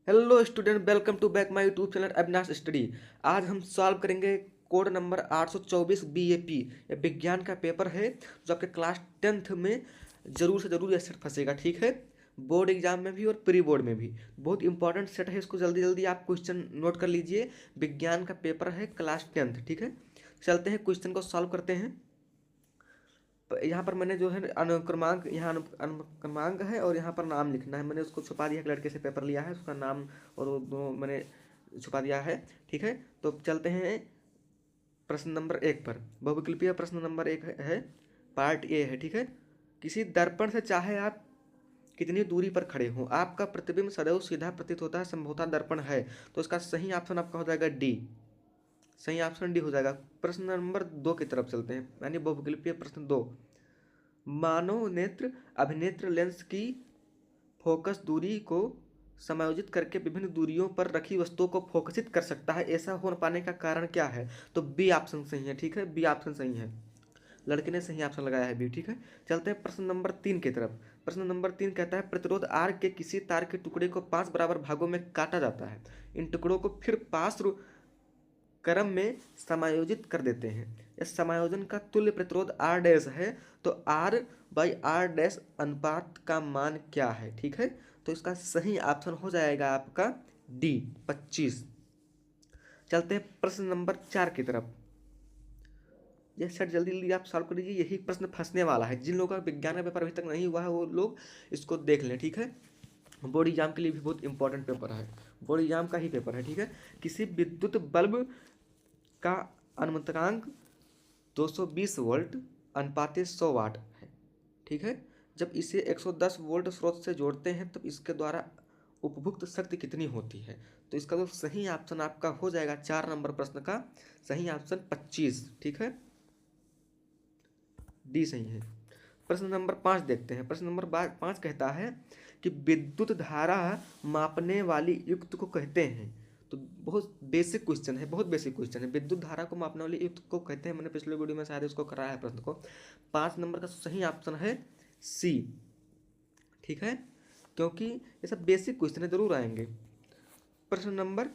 Hello student, welcome to back my YouTube channel Avinash study. आज हम solve करेंगे code number 824 BAP. ये विज्ञान का पेपर है जो आपके क्लास 10th में ज़रूर से ज़रूर ये सेट फंसेगा। ठीक है, बोर्ड एग्जाम में भी और प्री बोर्ड में भी बहुत इंपॉर्टेंट सेट है। इसको जल्दी जल्दी आप क्वेश्चन नोट कर लीजिए। विज्ञान का पेपर है क्लास 10th। ठीक है, चलते हैं क्वेश्चन को सॉल्व करते हैं। यहाँ पर मैंने जो है अनुक्रमांक, यहाँ अनुक्रमांक है और यहाँ पर नाम लिखना है। मैंने उसको छुपा दिया, एक लड़के से पेपर लिया है, उसका नाम और वो दो मैंने छुपा दिया है। ठीक है, तो चलते हैं प्रश्न नंबर 1 पर। बहुविकल्पीय प्रश्न नंबर 1 है, पार्ट ए है। ठीक है, किसी दर्पण से चाहे आप कितनी दूरी पर खड़े हों, आपका प्रतिबिंब सदैव सीधा प्रतीत होता है, संभवतः दर्पण है। तो इसका सही ऑप्शन आपका हो जाएगा डी। सही ऑप्शन डी हो जाएगा। प्रश्न नंबर 2 की तरफ चलते हैं, यानी बहुविकल्पीय प्रश्न 2। मानव नेत्र अभिनेत्र लेंस की फोकस दूरी को समायोजित करके विभिन्न दूरियों पर रखी वस्तुओं को फोकसित कर सकता है। ऐसा हो पाने का कारण क्या है? तो बी ऑप्शन सही है। ठीक है, बी ऑप्शन सही है। लड़के ने सही ऑप्शन लगाया है बी। ठीक है, चलते हैं प्रश्न नंबर 3 की तरफ। प्रश्न नंबर 3 कहता है प्रतिरोध आर के किसी तार के टुकड़े को 5 बराबर भागों में काटा जाता है। इन टुकड़ों को फिर 5 क्रम में समायोजित कर देते हैं। इस समायोजन का तुल्य प्रतिरोध आर डैश है। तो आर बाई आर डैश अनुपात का मान क्या है? ठीक है, तो इसका सही ऑप्शन हो जाएगा आपका डी 25। चलते हैं प्रश्न नंबर 4 की तरफ। यह सेट जल्दी जल्दी आप सॉल्व कर लीजिए, यही प्रश्न फंसने वाला है। जिन लोगों का विज्ञान का पेपर अभी तक नहीं हुआ है वो लोग इसको देख लें। ठीक है, बोर्ड एग्जाम के लिए भी बहुत इंपॉर्टेंट पेपर है, बोर्ड एग्जाम का ही पेपर है। ठीक है, किसी विद्युत बल्ब का अनुमतकांक 220 वोल्ट अनुपाते 100 वाट है। ठीक है, जब इसे 110 वोल्ट स्रोत से जोड़ते हैं तब इसके द्वारा उपभुक्त शक्ति कितनी होती है? तो इसका जो सही ऑप्शन आपका हो जाएगा 4 नंबर प्रश्न का सही ऑप्शन 25। ठीक है, डी सही है। प्रश्न नंबर 5 देखते हैं। प्रश्न नंबर 5 कहता है कि विद्युत धारा मापने वाली युक्त को कहते हैं। तो बहुत बेसिक क्वेश्चन है, बहुत बेसिक क्वेश्चन है। विद्युत धारा को मापने वाली युक्त को कहते हैं। मैंने पिछले वीडियो में शायद इसको कराया है प्रश्न को। 5 नंबर का सही ऑप्शन है सी। ठीक है, क्योंकि ये सब बेसिक क्वेश्चन है, जरूर आएंगे। प्रश्न नंबर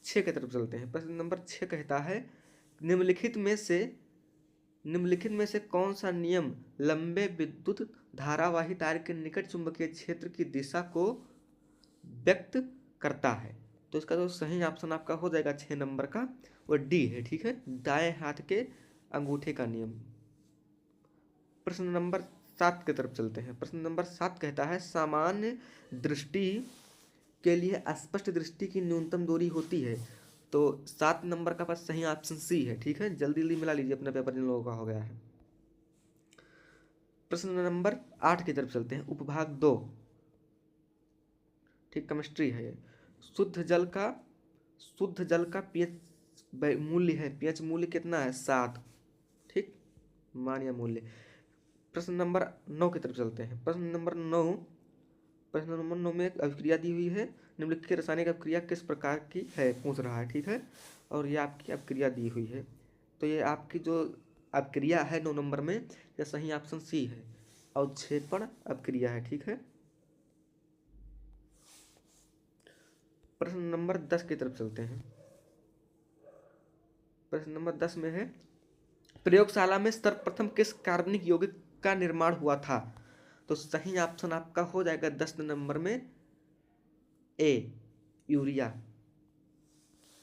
6 की तरफ चलते हैं। प्रश्न नंबर 6 कहता है निम्नलिखित में से कौन सा नियम लंबे विद्युत धारावाही तार के निकट चुंबकीय क्षेत्र की दिशा को व्यक्त करता है? तो इसका जो सही ऑप्शन आपका हो जाएगा 6 नंबर का, वो डी है। ठीक है, दाएं हाथ के अंगूठे का नियम। प्रश्न नंबर 7 की तरफ चलते हैं। प्रश्न नंबर 7 कहता है सामान्य दृष्टि के लिए स्पष्ट दृष्टि की न्यूनतम दूरी होती है। तो 7 नंबर का पास सही ऑप्शन सी है। ठीक है, जल्दी जल्दी मिला लीजिए अपना पेपर जिन लोगों का हो गया है। प्रश्न नंबर 8 की तरफ चलते हैं, उपभाग 2। ठीक, केमिस्ट्री है ये। शुद्ध जल का पीएच मूल्य है, पीएच मूल्य कितना है? 7। ठीक, मान्य मूल्य। प्रश्न नंबर 9 की तरफ चलते हैं। प्रश्न नंबर 9 में एक अभिक्रिया दी हुई है। निम्नलिखित रासायनिक अभिक्रिया किस प्रकार की है पूछ रहा है। ठीक है, और ये आपकी अभिक्रिया दी हुई है। तो ये आपकी जो अभिक्रिया है 9 नंबर में, यह सही ऑप्शन सी है, अवक्षेपण अभिक्रिया है। ठीक है, प्रश्न नंबर 10 की तरफ चलते हैं। प्रश्न नंबर 10 में है प्रयोगशाला में सर्वप्रथम किस कार्बनिक यौगिक का निर्माण हुआ था? तो सही ऑप्शन आपका हो जाएगा 10 नंबर में ए, यूरिया।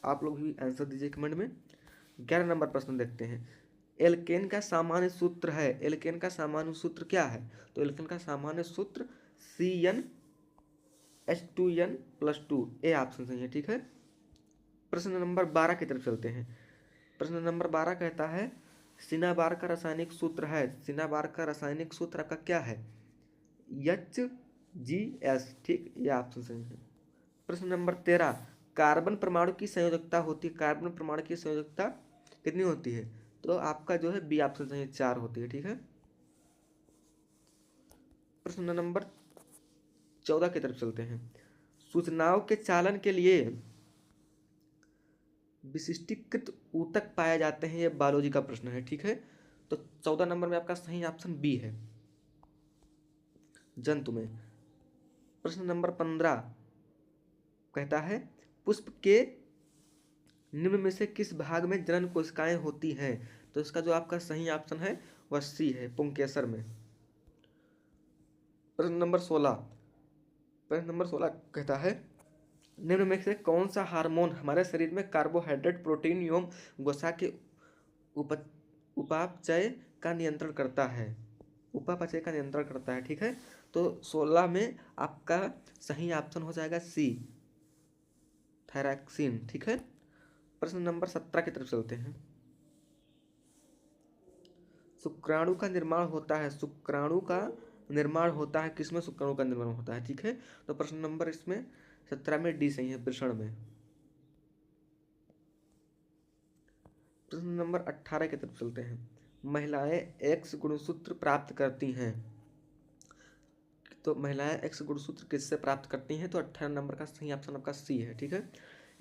आप लोग भी आंसर दीजिए कमेंट में। 11 नंबर प्रश्न देखते हैं। एल्केन का सामान्य सूत्र है, एल्केन का सामान्य सूत्र क्या है? तो एल्केन का सामान्य सूत्र CnH2n+2, ए ऑप्शन सही है। ठीक है, प्रश्न नंबर 12 की तरफ चलते हैं। प्रश्न नंबर 12 कहता है सिनाबार का रासायनिक सूत्र है। सिनाबार का रासायनिक सूत्र आपका क्या है? HGS। ठीक, यह ऑप्शन सही है। प्रश्न नंबर 13 कार्बन परमाणु की संयोजकता होती है, कार्बन परमाणु की संयोजकता कितनी होती है? तो आपका जो है बी ऑप्शन सही है, 4 होती है। ठीक है, प्रश्न नंबर 14 की तरफ चलते हैं। सूचनाओं के चालन के लिए विशिष्टीकृत ऊतक पाए जाते हैं, यह बायोलॉजी का प्रश्न है। ठीक है, तो 14 नंबर में आपका सही ऑप्शन बी है, जंतु में। प्रश्न नंबर 15 कहता है पुष्प के निम्न में से किस भाग में जनन कोशिकाएं होती हैं? तो इसका जो आपका सही ऑप्शन है वह सी है, पुंकेसर में। प्रश्न नंबर 16। प्रश्न नंबर 16 कहता है निम्न में से कौन सा हार्मोन हमारे शरीर में कार्बोहाइड्रेट, प्रोटीन एवं वसा के उप उपापचय का नियंत्रण करता है? उपापचय का नियंत्रण करता है, ठीक है। तो 16 में आपका सही ऑप्शन हो जाएगा सी, थायरॉक्सिन, ठीक है। प्रश्न नंबर 17 की तरफ चलते हैं। शुक्राणु का निर्माण होता है, शुक्राणु का निर्माण होता है किसमें? शुक्राणु का निर्माण होता है, ठीक है। तो प्रश्न नंबर इसमें 17 में डी सही है, वृषण में। प्रश्न नंबर 18 की तरफ चलते हैं। महिलाएं एक्स गुणसूत्र प्राप्त करती हैं, तो महिलाएं एक्स गुणसूत्र किससे प्राप्त करती हैं? तो 18 नंबर का सही ऑप्शन आपका सी है, ठीक है।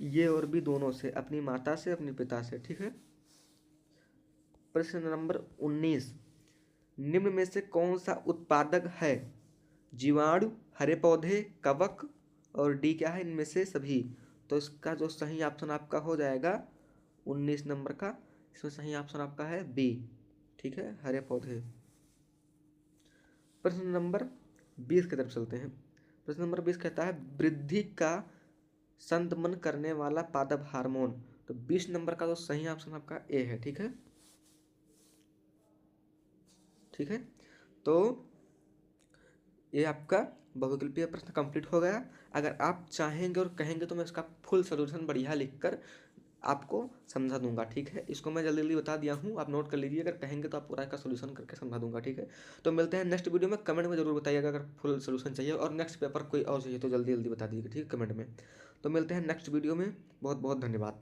ये और भी दोनों से, अपनी माता से, अपने पिता से, ठीक है। प्रश्न नंबर 19। निम्न में से कौन सा उत्पादक है? जीवाणु, हरे पौधे, कवक और डी क्या है? इनमें से सभी। तो इसका जो सही ऑप्शन आपका हो जाएगा 19 नंबर का, इसमें सही ऑप्शन आपका है बी, ठीक है, हरे पौधे। प्रश्न नंबर 20 की तरफ चलते हैं। प्रश्न नंबर 20 कहता है वृद्धि का संदमन करने वाला पादप हार्मोन। तो 20 नंबर का जो सही ऑप्शन आपका ए है, ठीक है, ठीक है। तो ये आपका बहुविकल्पीय प्रश्न कंप्लीट हो गया। अगर आप चाहेंगे और कहेंगे तो मैं इसका फुल सोल्यूशन बढ़िया लिखकर आपको समझा दूंगा, ठीक है। इसको मैं जल्दी जल्दी बता दिया हूँ, आप नोट कर लीजिए। अगर कहेंगे तो आप पूरा इसका सोल्यूशन करके समझा दूंगा, ठीक है। तो मिलते हैं नेक्स्ट वीडियो में। कमेंट में जरूर बताइएगा अगर फुल सोल्यूशन चाहिए और नेक्स्ट पेपर कोई और चाहिए तो जल्दी जल्दी बता दीजिएगा, ठीक है, कमेंट में। तो मिलते हैं नेक्स्ट वीडियो में। बहुत बहुत धन्यवाद।